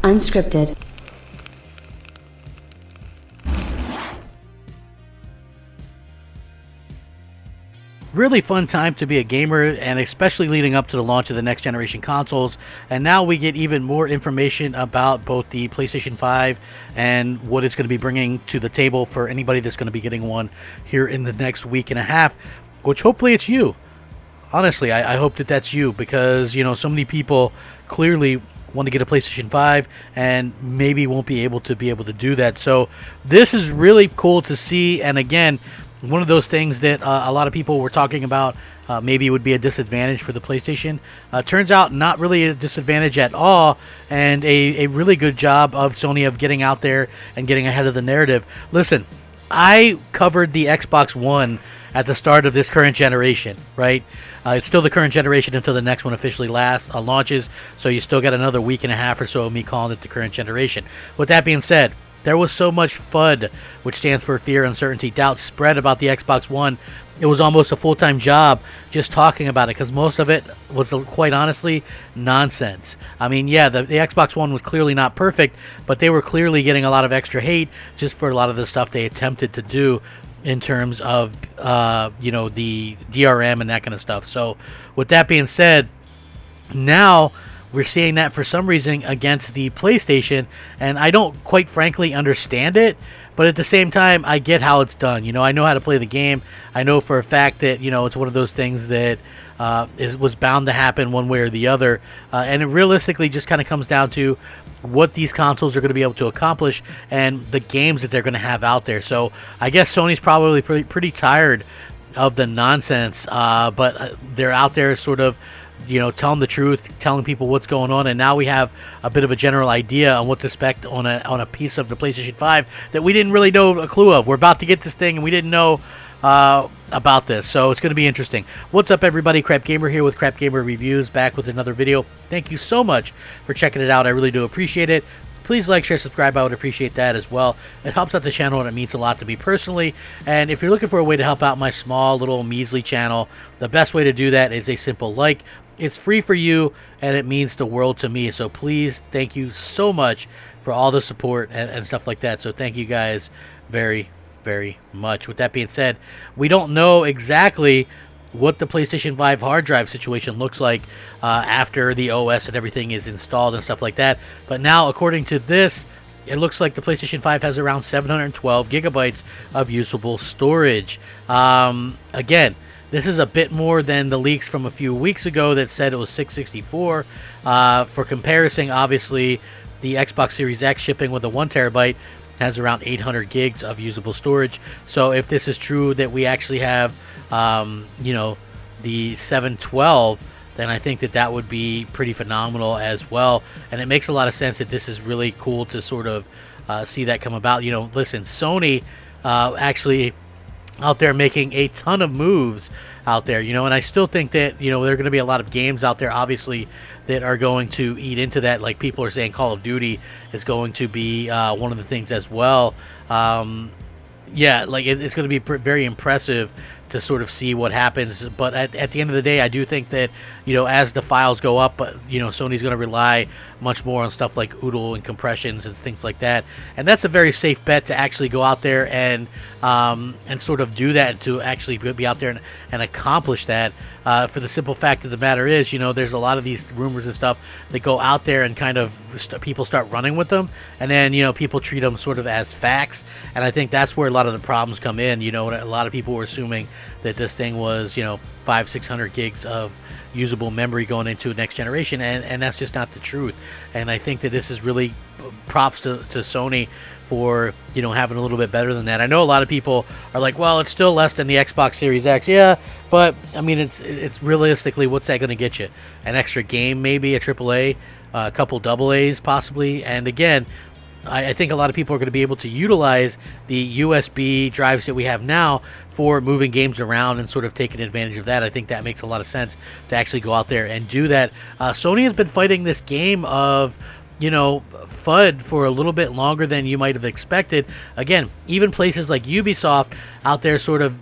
Unscripted. Really fun time to be a gamer, and especially leading up to the launch of the next generation consoles. And now we get even more information about both the PlayStation 5 and what it's going to be bringing to the table for anybody that's going to be getting one here in the next week and a half, which hopefully it's you. Honestly, I hope that that's you, because, you know, so many people clearly want to get a PlayStation 5 and maybe won't be able to do that. So this is really cool to see. And again, one of those things that a lot of people were talking about maybe would be a disadvantage for the PlayStation. Turns out not really a disadvantage at all, and a really good job of Sony of getting out there and getting ahead of the narrative. Listen, I covered the Xbox One at the start of this current generation, right? It's still the current generation until the next one officially launches, so you still got another week and a half or so of me calling it the current generation. With that being said, there was so much FUD, which stands for fear, uncertainty, doubt, spread about the Xbox One. It was almost a full-time job just talking about it, because most of it was, quite honestly, nonsense. I mean, yeah, the Xbox One was clearly not perfect, but they were clearly getting a lot of extra hate just for a lot of the stuff they attempted to do in terms of, you know, the DRM and that kind of stuff. So with that being said, now we're seeing that for some reason against the PlayStation, and I don't quite frankly understand it, but at the same time, I get how it's done. You know, I know how to play the game. I know for a fact that, you know, it's one of those things that was bound to happen one way or the other, and it realistically just kind of comes down to what these consoles are going to be able to accomplish and the games that they're going to have out there. So I guess Sony's probably pretty tired of the nonsense, but they're out there sort of, you know, telling the truth, telling people what's going on, and now we have a bit of a general idea on what to expect on a piece of the PlayStation 5 that we didn't really know a clue of. We're about to get this thing, and we didn't know about this, so it's going to be interesting. What's up, everybody? Crapgamer here with Crapgamer Reviews, back with another video. Thank you so much for checking it out. I really do appreciate it. Please like, share, subscribe. I would appreciate that as well. It helps out the channel, and it means a lot to me personally. And if you're looking for a way to help out my small little measly channel, the best way to do that is a simple like. It's free for you, and it means the world to me. So please, thank you so much for all the support and stuff like that. So thank you guys very, very much. With that being said, we don't know exactly what the PlayStation 5 hard drive situation looks like after the OS and everything is installed and stuff like that. But now, according to this, it looks like the PlayStation 5 has around 712 gigabytes of usable storage. Again, this is a bit more than the leaks from a few weeks ago that said it was 664. For comparison, obviously, the Xbox Series X shipping with a 1 terabyte has around 800 gigs of usable storage. So if this is true that we actually have, you know, the 712, then I think that that would be pretty phenomenal as well. And it makes a lot of sense that this is really cool to sort of see that come about. You know, listen, Sony actually out there making a ton of moves out there, you know, and I still think that, you know, there are going to be a lot of games out there, obviously, that are going to eat into that. Like people are saying Call of Duty is going to be one of the things as well. Yeah, like it's going to be very impressive to sort of see what happens. But at the end of the day, I do think that, you know, as the files go up, you know, Sony's going to rely much more on stuff like OODL and compressions and things like that. And that's a very safe bet to actually go out there and sort of do that, to actually be out there and accomplish that. For the simple fact of the matter is, you know, there's a lot of these rumors and stuff that go out there and kind of people start running with them, and then, you know, people treat them sort of as facts. And I think that's where a lot of the problems come in. You know, a lot of people were assuming that this thing was, you know, 500-600 gigs of usable memory going into next generation, and that's just not the truth. And I think that this is really props to Sony for, you know, having a little bit better than that. I know a lot of people are like, well, it's still less than the Xbox Series X. Yeah, but I mean, it's realistically, what's that going to get you? An extra game, maybe a AAA, a couple AA's possibly. And again, I think a lot of people are going to be able to utilize the USB drives that we have now for moving games around and sort of taking advantage of that. I think that makes a lot of sense to actually go out there and do that. Sony has been fighting this game of, you know, FUD for a little bit longer than you might have expected. Again, even places like Ubisoft out there sort of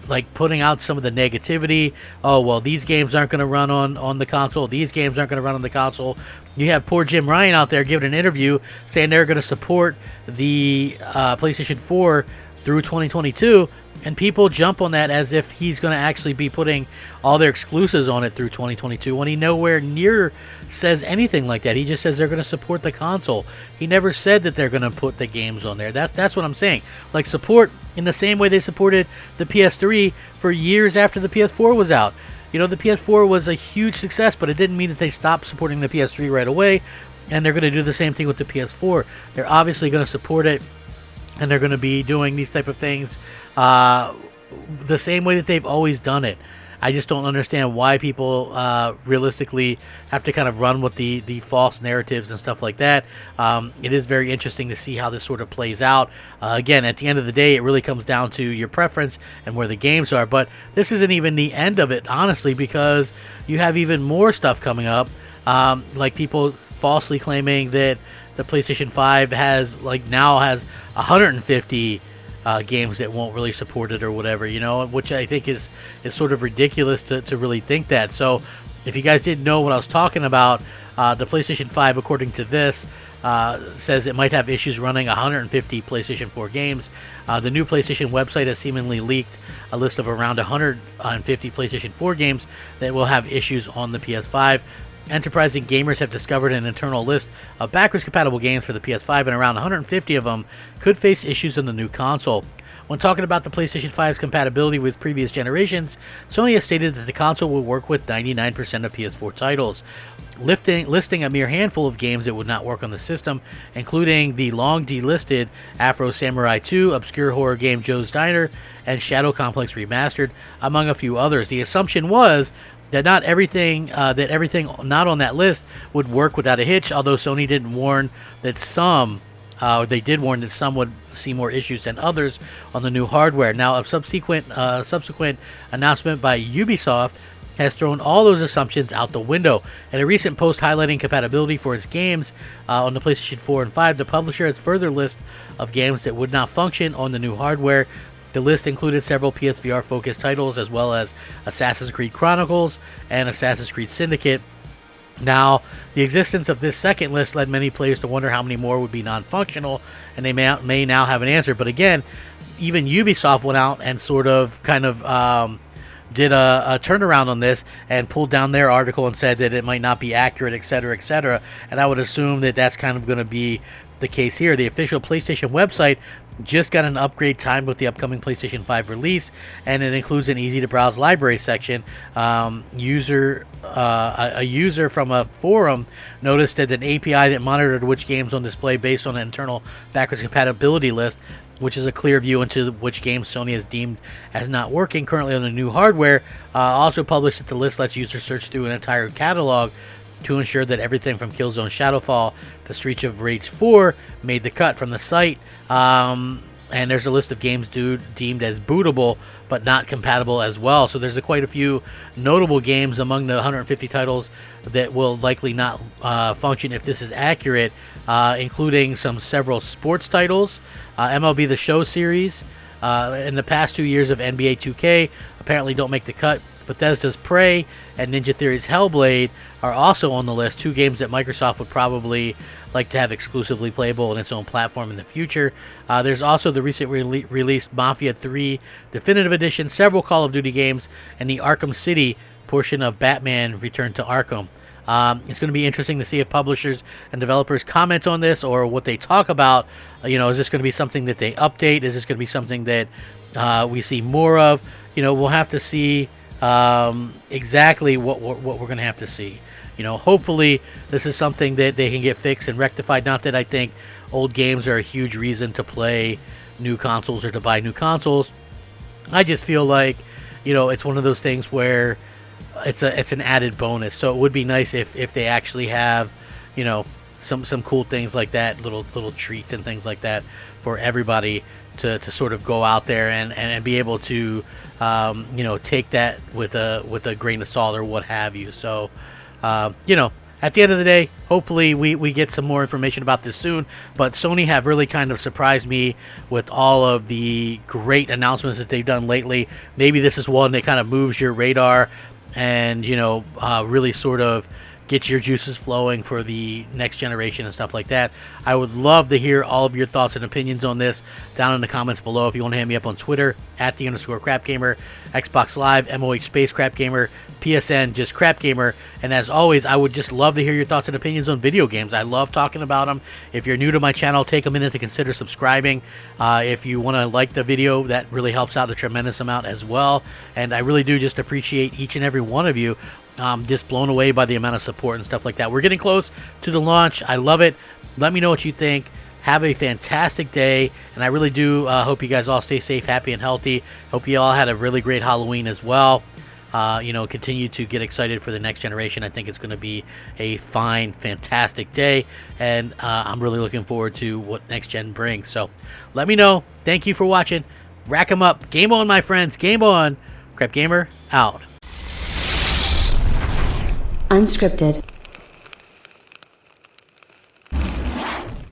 like putting out some of the negativity. Oh, well, these games aren't going to run on the console. These games aren't going to run on the console. You have poor Jim Ryan out there giving an interview saying they're going to support the PlayStation 4 through 2022, and people jump on that as if he's going to actually be putting all their exclusives on it through 2022, when he nowhere near says anything like that. He just says they're going to support the console. He never said that they're going to put the games on there. That's what I'm saying. Like, support in the same way they supported the PS3 for years after the PS4 was out. You know, the PS4 was a huge success, but it didn't mean that they stopped supporting the PS3 right away, and they're going to do the same thing with the PS4. They're obviously going to support it, and they're going to be doing these type of things the same way that they've always done it. I just don't understand why people realistically have to kind of run with the false narratives and stuff like that. It is very interesting to see how this sort of plays out. Again, at the end of the day, it really comes down to your preference and where the games are. But this isn't even the end of it, honestly, because you have even more stuff coming up, like people falsely claiming that the PlayStation 5 now has 150 games that won't really support it or whatever, you know, which I think is sort of ridiculous to really think that. So if you guys didn't know what I was talking about, the PlayStation 5, according to this, says it might have issues running 150 PlayStation 4 games. The new PlayStation website has seemingly leaked a list of around 150 PlayStation 4 games that will have issues on the PS5. Enterprising gamers have discovered an internal list of backwards compatible games for the PS5, and around 150 of them could face issues in the new console. When talking about the PlayStation 5's compatibility with previous generations, Sony has stated that the console will work with 99% of PS4 titles, listing a mere handful of games that would not work on the system, including the long delisted Afro Samurai 2, obscure horror game Joe's Diner, and Shadow Complex Remastered, among a few others. The assumption was that everything not on that list would work without a hitch, although Sony didn't warn that some they did warn that some would see more issues than others on the new hardware. Now, a subsequent announcement by Ubisoft has thrown all those assumptions out the window. In a recent post highlighting compatibility for its games on the PlayStation 4 and 5, the publisher has further list of games that would not function on the new hardware. The list included several PSVR-focused titles, as well as Assassin's Creed Chronicles and Assassin's Creed Syndicate. Now, the existence of this second list led many players to wonder how many more would be non-functional, and they may now have an answer. But again, even Ubisoft went out and sort of kind of did a turnaround on this and pulled down their article and said that it might not be accurate, etc., etc. And I would assume that that's kind of going to be the case here. The official PlayStation website just got an upgrade timed with the upcoming PlayStation 5 release, and it includes an easy-to-browse library section. A user from a forum noticed that an API that monitored which games on display based on an internal backwards compatibility list, which is a clear view into which games Sony has deemed as not working currently on the new hardware, also published that the list lets users search through an entire catalog to ensure that everything from Killzone Shadowfall to Streets of Rage 4 made the cut from the site. And there's a list of games deemed as bootable but not compatible as well. So there's quite a few notable games among the 150 titles that will likely not function if this is accurate, including several sports titles, MLB The Show series. In the past 2 years of NBA 2K apparently don't make the cut. Bethesda's Prey and Ninja Theory's Hellblade are also on the list, two games that Microsoft would probably like to have exclusively playable on its own platform in the future. There's also the recently released Mafia 3 Definitive Edition, several Call of Duty games, and the Arkham City portion of Batman Return to Arkham. It's going to be interesting to see if publishers and developers comment on this or what they talk about. Is this going to be something that they update? Is this going to be something that we see more of? We'll have to see exactly what we're going to have to see. Hopefully this is something that they can get fixed and rectified. Not that I think old games are a huge reason to play new consoles or to buy new consoles. I just feel like, it's one of those things where it's an added bonus. So it would be nice if they actually have, some cool things like that, little treats and things like that for everybody to sort of go out there and be able to take that with a grain of salt or what have you. So at at the end of the day, hopefully we get some more information about this soon. But Sony have really kind of surprised me with all of the great announcements that they've done lately. Maybe this is one that kind of moves your radar and, you know, really sort of get your juices flowing for the next generation and stuff like that. I would love to hear all of your thoughts and opinions on this down in the comments below. If you want to hit me up on Twitter, @_Crapgamer, Xbox Live, MOH Space Crapgamer, PSN, just Crapgamer. And as always, I would just love to hear your thoughts and opinions on video games. I love talking about them. If you're new to my channel, take a minute to consider subscribing. If you want to like the video, that really helps out a tremendous amount as well. And I really do just appreciate each and every one of you. Just blown away by the amount of support and stuff like that. We're getting close to the launch. I love it. Let me know what you think. Have a fantastic day, and I really do hope you guys all stay safe, happy, and healthy. Hope you all had a really great Halloween as well. You know, continue to get excited for the next generation. I think it's going to be a fine, fantastic day, and I'm really looking forward to what next gen brings. So let me know. Thank you for watching. Rack 'em up. Game on, my friends. Game on. Crapgamer out. Unscripted.